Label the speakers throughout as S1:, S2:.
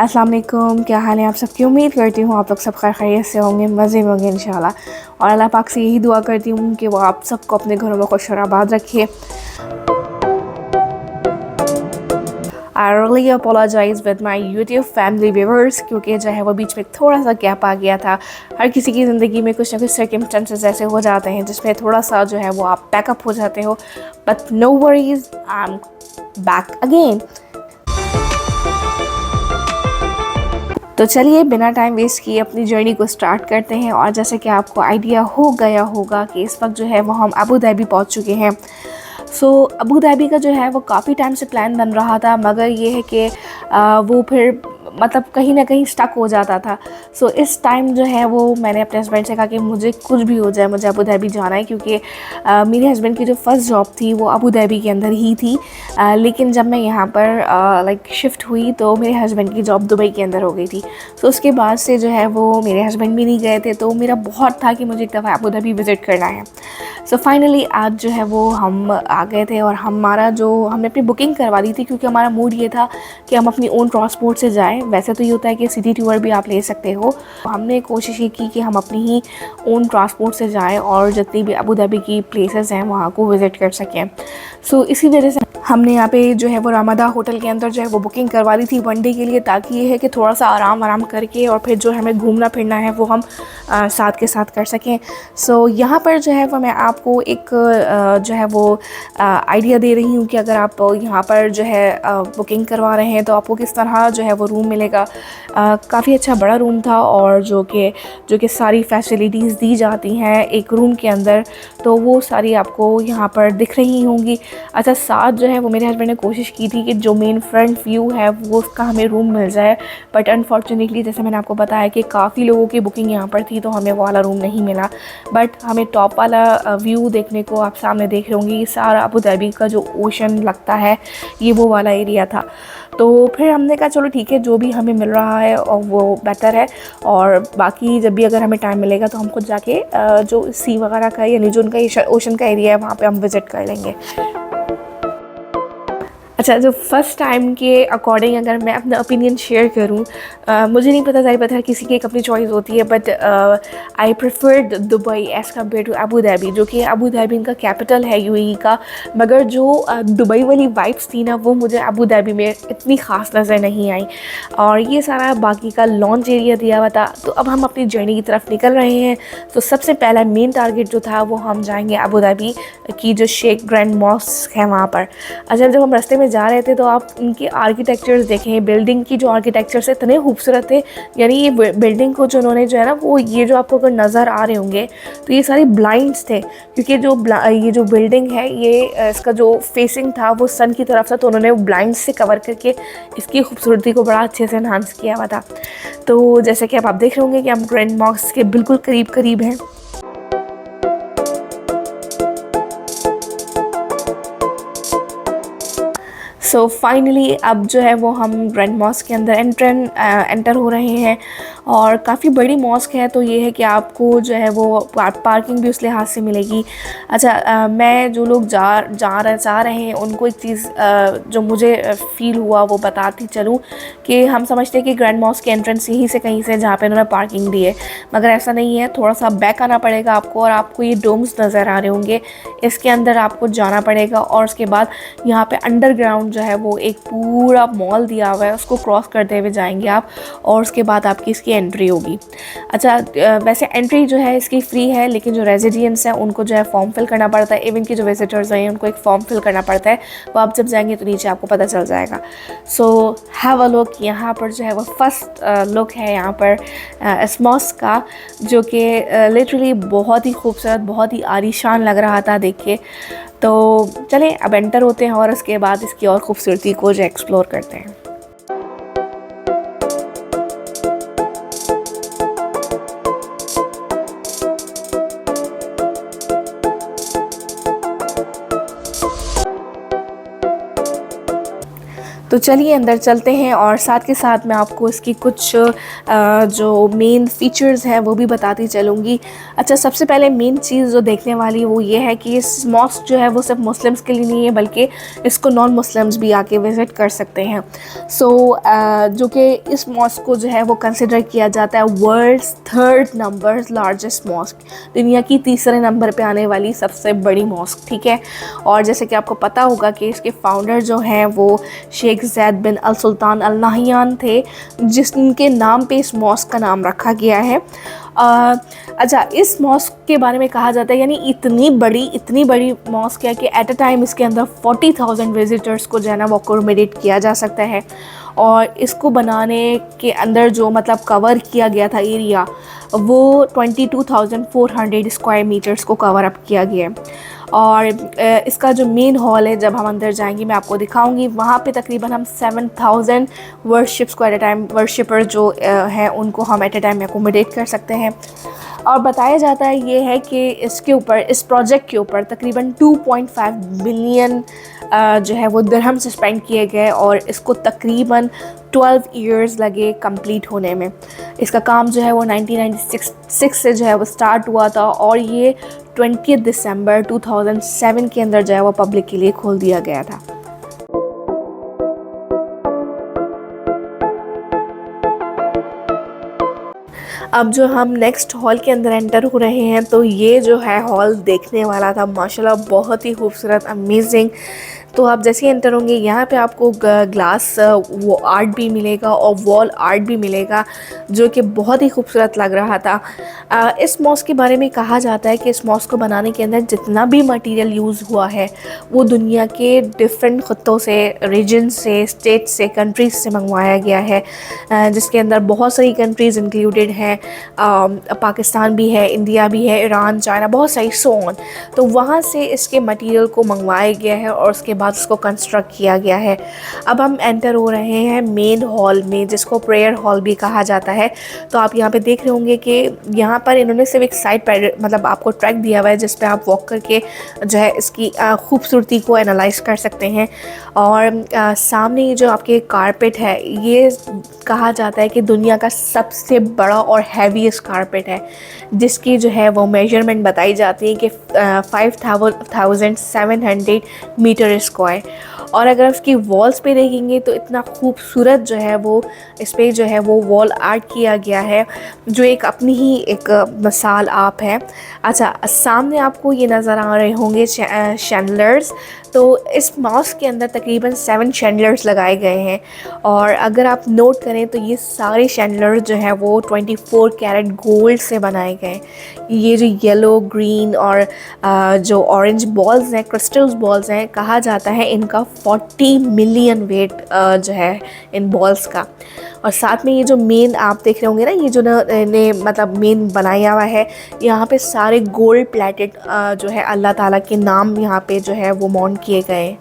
S1: अस्सलाम वालेकुम, क्या हाल है आप सबकी। उम्मीद करती हूँ आप लोग सब खैरियत से होंगे, मज़े में होंगे इंशाल्लाह। और अल्लाह पाक से यही दुआ करती हूँ कि वो आप सबको अपने घरों में खुश और आबाद रखे। I really apologise with my YouTube family viewers, क्योंकि जो है वो बीच में थोड़ा सा गैप आ गया था। हर किसी की ज़िंदगी में कुछ ना कुछ सर्कमस्टेंसेस ऐसे हो जाते हैं जिसमें थोड़ा सा जो है वो आप पैकअप हो जाते हो, but no worries, I am back again. तो चलिए बिना टाइम वेस्ट किए अपनी जर्नी को स्टार्ट करते हैं। और जैसे कि आपको आइडिया हो गया होगा कि इस वक्त जो है वो हम अबू धाबी पहुंच चुके हैं। अबू धाबी का जो है वो काफ़ी टाइम से प्लान बन रहा था, मगर ये है कि वो फिर मतलब कहीं ना कहीं स्टक हो जाता था। इस टाइम जो है वो मैंने अपने हस्बैंड से कहा कि मुझे कुछ भी हो जाए, मुझे अबू धाबी जाना है, क्योंकि मेरे हस्बैंड की जो फर्स्ट जॉब थी वो अबू धाबी के अंदर ही थी। लेकिन जब मैं यहाँ पर शिफ्ट हुई तो मेरे हस्बैंड की जॉब दुबई के अंदर हो गई थी। उसके बाद से जो है वो मेरे हस्बैंड भी नहीं गए थे, तो मेरा बहुत था कि मुझे एक दफ़ा अबू धाबी विज़िट करना है। फाइनली आज जो है वो हम आ गए थे। और हमने अपनी बुकिंग करवा दी थी, क्योंकि हमारा मूड ये था कि हम अपनी ओन ट्रांसपोर्ट से जाएं। वैसे तो ये होता है कि सिटी टूर भी आप ले सकते हो, हमने कोशिश ये की कि हम अपनी ही ओन ट्रांसपोर्ट से जाएं और जितनी भी अबू धाबी की प्लेसेस हैं वहाँ को विज़िट कर सकें। इसी वजह से हमने यहाँ पे जो है वो रामादा होटल के अंदर जो है वो बुकिंग करवा ली थी 1 डे के लिए, ताकि ये है कि थोड़ा सा आराम करके और फिर जो हमें घूमना फिरना है वो हम साथ के साथ कर सकें। यहाँ पर जो है वो मैं आपको एक जो है वो आइडिया दे रही हूँ कि अगर आप यहाँ पर जो है बुकिंग करवा रहे हैं तो आपको किस तरह जो है वो रूम मिलेगा। काफ़ी अच्छा बड़ा रूम था, और जो कि सारी फैसिलिटीज़ दी जाती हैं एक रूम के अंदर, तो वो सारी आपको यहाँ पर दिख रही होंगी। अच्छा, साथ जो है वो मेरे हस्बैंड ने कोशिश की थी कि जो मेन फ्रंट व्यू है वो उसका हमें रूम मिल जाए, बट अनफॉर्चुनेटली जैसे मैंने आपको बताया कि काफ़ी लोगों की बुकिंग यहाँ पर थी, तो हमें वो वाला रूम नहीं मिला। बट हमें टॉप वाला व्यू देखने को, आप सामने देख रहे होंगे, ये सारा अबू धाबी का जो ओशन लगता है ये वो वाला एरिया था। तो फिर हमने कहा चलो ठीक है, जो भी हमें मिल रहा है और वो बेटर है, और बाकी जब भी अगर हमें टाइम मिलेगा तो हम खुद जाके जो सी वगैरह का यानी जो उनका ओशन का एरिया है वहाँ पे हम विज़िट कर लेंगे। अच्छा, जो फ़र्स्ट टाइम के अकॉर्डिंग अगर मैं अपना ओपिनियन शेयर करूँ, मुझे नहीं पता, ज़ाहिर पता है किसी की एक अपनी चॉइस होती है, but I preferred Dubai as compare to Abu Dhabi, जो कि अबू धाबी इनका कैपिटल है यूएई का। मगर जो दुबई वाली वाइब्स थी ना, वो मुझे अबू धाबी में इतनी ख़ास नज़र नहीं आई। और ये सारा बाकी का लॉन्च एरिया दिया हुआ था। तो अब हम अपनी जर्नी की तरफ निकल रहे हैं। तो सबसे पहला मेन टारगेट जो था वो हम जाएंगे अबू धाबी की जो शेख ग्रैंड मॉस्क है वहाँ पर। अच्छा, जब हम रास्ते में जा रहे थे तो आप इनके आर्किटेक्चर्स देखें, बिल्डिंग की जो आर्किटेक्चर्स है इतने खूबसूरत थे। यानी ये बिल्डिंग को जो उन्होंने जो है ना, वो ये जो आपको अगर नज़र आ रहे होंगे तो ये सारी ब्लाइंड्स थे, क्योंकि ये जो बिल्डिंग है ये इसका जो फेसिंग था वो सन की तरफ था, तो उन्होंने ब्लाइंड्स से कवर करके इसकी खूबसूरती को बड़ा अच्छे से एनहांस किया हुआ था। तो जैसे कि आप देख रहे होंगे कि हम ग्रैंड मॉस्क के बिल्कुल करीब हैं। फाइनली अब जो है वो हम ग्रैंड मॉस्क के अंदर एंटर हो रहे हैं। और काफ़ी बड़ी मॉस्क है, तो ये है कि आपको जो है वो पार्किंग भी उस लिहाज से मिलेगी। अच्छा, मैं जो लोग जा रहे हैं उनको एक चीज़ जो मुझे फ़ील हुआ वो बताती चलूँ, कि हम समझते हैं कि ग्रैंड मॉस्क के एंट्रेंस यहीं से कहीं से जहाँ पे उन्होंने पार्किंग दी है, मगर ऐसा नहीं है। थोड़ा सा बैक आना पड़ेगा आपको, और आपको ये डोम्स नज़र आ रहे होंगे, इसके अंदर आपको जाना पड़ेगा। और उसके बाद यहाँ पे अंडरग्राउंड जो है वो एक पूरा मॉल दिया हुआ है, उसको क्रॉस करते हुए जाएंगे आप, और उसके बाद आपकी इसकी एंट्री होगी। अच्छा, वैसे एंट्री जो है इसकी फ्री है, लेकिन जो रेजिडेंट्स हैं उनको जो है फॉर्म फिल करना पड़ता है। इवन की जो विजिटर्स हैं उनको एक फॉर्म फिल करना पड़ता है, वो आप जब जाएंगे तो नीचे आपको पता चल जाएगा। Have a look. यहाँ पर जो है वो फर्स्ट लुक है यहाँ पर इस मॉस्क का, जो कि लिटरली बहुत ही खूबसूरत, बहुत ही आलीशान लग रहा था देख के। तो चलें अब एंटर होते हैं और उसके बाद इसकी और खूबसूरती को जो एक्सप्लोर करते हैं। तो चलिए अंदर चलते हैं और साथ के साथ मैं आपको इसकी कुछ जो मेन फीचर्स हैं वो भी बताती चलूँगी। अच्छा, सबसे पहले मेन चीज़ जो देखने वाली वो ये है कि इस मॉस्क जो है वो सिर्फ मुस्लिम्स के लिए नहीं है, बल्कि इसको नॉन मुस्लिम्स भी आके विज़िट कर सकते हैं। जो कि इस मॉस्क को जो है वो कंसिडर किया जाता है world's 3rd number largest mosque, दुनिया की 3रे नंबर पे आने वाली सबसे बड़ी मॉस्क, ठीक है। और जैसे कि आपको पता होगा कि इसके फाउंडर जो हैं वो शेख ज़ैद बिन अल सुल्तान अल नाहियान थे, जिनके नाम पे इस मॉस्क का नाम रखा गया है। अच्छा, इस मॉस्क के बारे में कहा जाता है, यानी इतनी बड़ी मॉस्क है कि एट अ टाइम इसके अंदर 40,000 विज़िटर्स को जो है ना वो अकोमोडेट किया जा सकता है। और इसको बनाने के अंदर जो मतलब कवर किया गया था एरिया, वो 22,400 स्क्वायर मीटर्स को कवर अप किया गया है। और इसका जो मेन हॉल है, जब हम अंदर जाएंगे मैं आपको दिखाऊंगी, वहाँ पे तकरीबन हम 7,000 वर्शिप्स को एट अ टाइम, वर्शिपर जो हैं उनको हम एट अ टाइम अकोमोडेट कर सकते हैं। और बताया जाता है ये है कि इसके ऊपर, इस प्रोजेक्ट के ऊपर तकरीबन 2.5 बिलियन जो है वो दिरहम से स्पेंड किए गए और इसको तकरीबन 12 इयर्स लगे कंप्लीट होने में। इसका काम जो है वो 1996 से जो है वो स्टार्ट हुआ था और ये 20 दिसंबर 2007 के अंदर जो है वो पब्लिक के लिए खोल दिया गया था। अब जो हम नेक्स्ट हॉल के अंदर एंटर हो रहे हैं, तो ये जो है हॉल देखने वाला था माशाल्लाह, बहुत ही खूबसूरत, अमेजिंग। तो आप जैसे ही एंटर होंगे यहाँ पे आपको ग्लास वो आर्ट भी मिलेगा और वॉल आर्ट भी मिलेगा, जो कि बहुत ही खूबसूरत लग रहा था। इस मॉस्क के बारे में कहा जाता है कि इस मॉस्क को बनाने के अंदर जितना भी मटेरियल यूज़ हुआ है वो दुनिया के डिफरेंट ख़ुत्तों से, रीजन से, स्टेट से, कंट्रीज़ से मंगवाया गया है, जिसके अंदर बहुत सारी कंट्रीज़ इंक्लूडेड हैं। पाकिस्तान भी है, इंडिया भी है, ईरान, चाइना, बहुत सारी सोन। तो वहाँ से इसके मटेरियल को मंगवाया गया है और उसके बाद उसको कंस्ट्रक्ट किया गया है। अब हम एंटर हो रहे हैं मेन हॉल में, जिसको प्रेयर हॉल भी कहा जाता है। तो आप यहाँ पे देख रहे होंगे कि यहाँ पर इन्होंने सिर्फ एक साइड पर मतलब आपको ट्रैक दिया हुआ है, जिस पे आप वॉक करके जो है इसकी खूबसूरती को एनालाइज कर सकते हैं। और सामने ये जो आपके कारपेट है, ये कहा जाता है कि दुनिया का सबसे बड़ा और हैवीएस्ट कारपेट है, जिसकी जो है वो मेजरमेंट बताई जाती है कि 5,700 मीटर स्क्वायर। और अगर उसकी वॉल्स पे देखेंगे तो इतना खूबसूरत जो है वो इस पर जो है वो वॉल आर्ट किया गया है, जो एक अपनी ही एक मिसाल आप है। अच्छा, सामने आपको ये नज़र आ रहे होंगे शैंडलर्स। तो इस मॉस्क के अंदर तकरीबन 7 शैंडलर्स लगाए गए हैं और अगर आप नोट करें तो ये सारे शैंडलर्स जो हैं वो 24 कैरेट गोल्ड से बनाए गए। ये जो येलो, ग्रीन और जो ऑरेंज बॉल्स हैं, क्रिस्टल्स बॉल्स हैं, कहा जाता है इनका 40 मिलियन वेट जो है इन बॉल्स का। और साथ में ये जो मेन आप देख रहे होंगे ना, ये जो ने मतलब मेन बनाया हुआ है, यहाँ पे सारे गोल्ड प्लेटेड जो है अल्लाह ताला के नाम यहाँ पे जो है वो माउंट किए गए।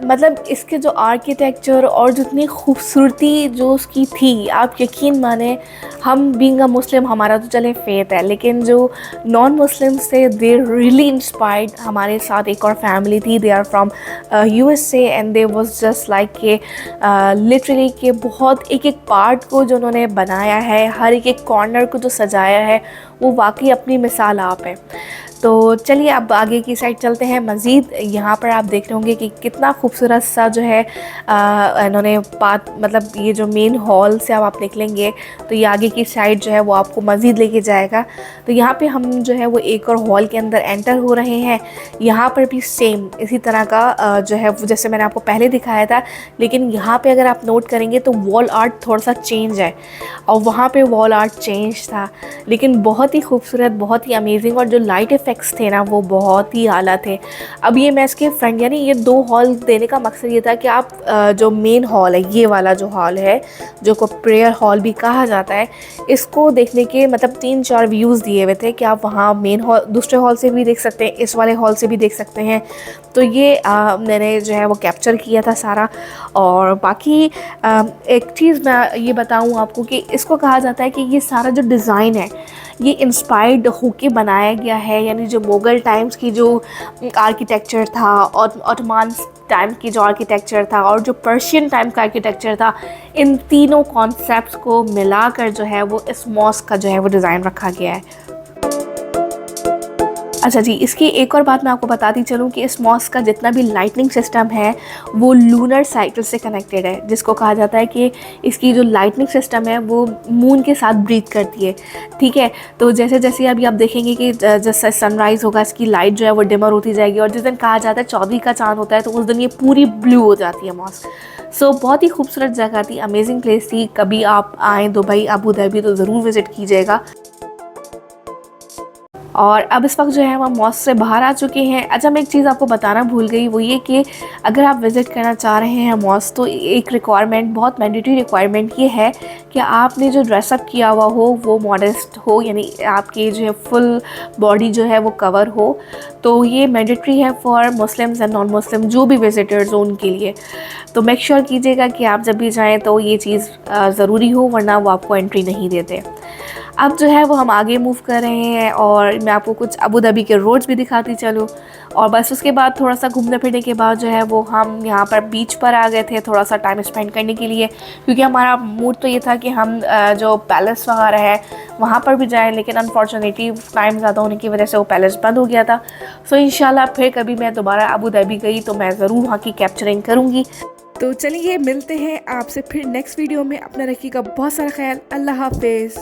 S1: मतलब इसके जो आर्किटेक्चर और जितनी खूबसूरती जो उसकी थी, आप यकीन माने, हम बीइंग अ मुस्लिम, हमारा तो चले फेथ है, लेकिन जो नॉन मुस्लिम्स थे दे रियली इंस्पायर्ड। हमारे साथ एक और फैमिली थी, they are from USA and they was just like के लिटरली के बहुत एक एक पार्ट को जो उन्होंने बनाया है, हर एक एक कॉर्नर को जो सजाया है, वो वाकई अपनी मिसाल आप है। तो चलिए अब आगे की साइड चलते हैं मज़ीद। यहाँ पर आप देख रहे होंगे कि कितना खूबसूरत सा जो है इन्होंने मतलब ये जो मेन हॉल से अब आप निकलेंगे तो ये आगे की साइड जो है वो आपको मज़ीद लेके जाएगा। तो यहाँ पे हम जो है वो एक और हॉल के अंदर एंटर हो रहे हैं। यहाँ पर भी सेम इसी तरह का जो है वो जैसे मैंने आपको पहले दिखाया था, लेकिन यहाँ पे अगर आप नोट करेंगे तो वॉल आर्ट थोड़ा सा चेंज है और वहाँ पे वॉल आर्ट चेंज था, लेकिन बहुत ही खूबसूरत, बहुत ही अमेजिंग। और जो लाइट इफेक्ट्स थे ना वो बहुत ही आला थे। अब ये मैं इसके फ्रंट, यानी ये 2 हॉल देने का मकसद ये था कि आप जो मेन हॉल है, ये वाला जो हॉल है, जो को प्रेयर हॉल भी कहा जाता है, इसको देखने के मतलब 3-4 व्यूज़ दिए हुए थे कि आप वहाँ मेन हॉल दूसरे हॉल से भी देख सकते हैं, इस वाले हॉल से भी देख सकते हैं। तो ये मैंने जो है वो कैप्चर किया था सारा। और बाकी एक चीज़ मैं ये बताऊँ आपको कि इसको कहा जाता है कि ये सारा जो डिज़ाइन है ये इंस्पायर्ड होके बनाया गया है, यानी यानी जो मुग़ल टाइम्स की जो आर्किटेक्चर था, और ऑटोमान टाइम की जो आर्किटेक्चर था, और जो पर्शियन टाइम का आर्किटेक्चर था, इन तीनों कॉन्सेप्ट्स को मिलाकर जो है वो इस मॉस्क का जो है वो डिज़ाइन रखा गया है। अच्छा जी, इसकी एक और बात मैं आपको बताती चलूँ कि इस मॉस्क का जितना भी लाइटनिंग सिस्टम है वो लूनर साइकिल से कनेक्टेड है, जिसको कहा जाता है कि इसकी जो लाइटनिंग सिस्टम है वो मून के साथ ब्रीथ करती है। ठीक है, तो जैसे जैसे अभी आप देखेंगे कि जैसे सनराइज़ होगा इसकी लाइट जो है वो डिमर होती जाएगी, और जिस दिन कहा जाता है 14वीं का चाँद होता है तो उस दिन ये पूरी ब्लू हो जाती है मॉस्क। सो बहुत ही खूबसूरत जगह थी, अमेजिंग प्लेस थी। कभी आप आएँ दुबई, अबू धाबी तो ज़रूर विज़िट कीजिएगा। और अब इस वक्त जो है हम मॉस्क से बाहर आ चुके हैं। अच्छा, मैं एक चीज़ आपको बताना भूल गई, वो ये कि अगर आप विज़िट करना चाह रहे हैं मॉस्क, तो एक रिक्वायरमेंट, बहुत मैंडेटरी रिक्वायरमेंट ये है कि आपने जो ड्रेसअप किया हुआ हो वो मॉडेस्ट हो, यानी आपकी जो है फुल बॉडी जो है वो कवर हो। तो ये मैंडेटरी है for Muslims and non Muslim जो भी विज़िटर्स हो उनके लिए। तो मेक श्योर कीजिएगा कि आप जब भी जाएँ तो ये चीज़ ज़रूरी हो, वरना वो आपको एंट्री नहीं देते। अब जो है वो हम आगे मूव कर रहे हैं, और मैं आपको कुछ अबू धाबी के रोड्स भी दिखाती चलूँ। और बस उसके बाद थोड़ा सा घूमने फिरने के बाद जो है वो हम यहाँ पर बीच पर आ गए थे थोड़ा सा टाइम स्पेंड करने के लिए, क्योंकि हमारा मूड तो ये था कि हम जो पैलेस वगैरह है वहाँ पर भी जाएं, लेकिन अनफॉर्चुनेटली टाइम ज़्यादा होने की वजह से वो पैलेस बंद हो गया था। सो इंशाल्लाह फिर कभी मैं दोबारा अबू धाबी गई तो मैं ज़रूर वहाँ की कैप्चरिंग करूँगी। तो चलिए मिलते हैं आपसे फिर नेक्स्ट वीडियो में। अपना रखिएगा बहुत सारा ख्याल। अल्लाह हाफिज़।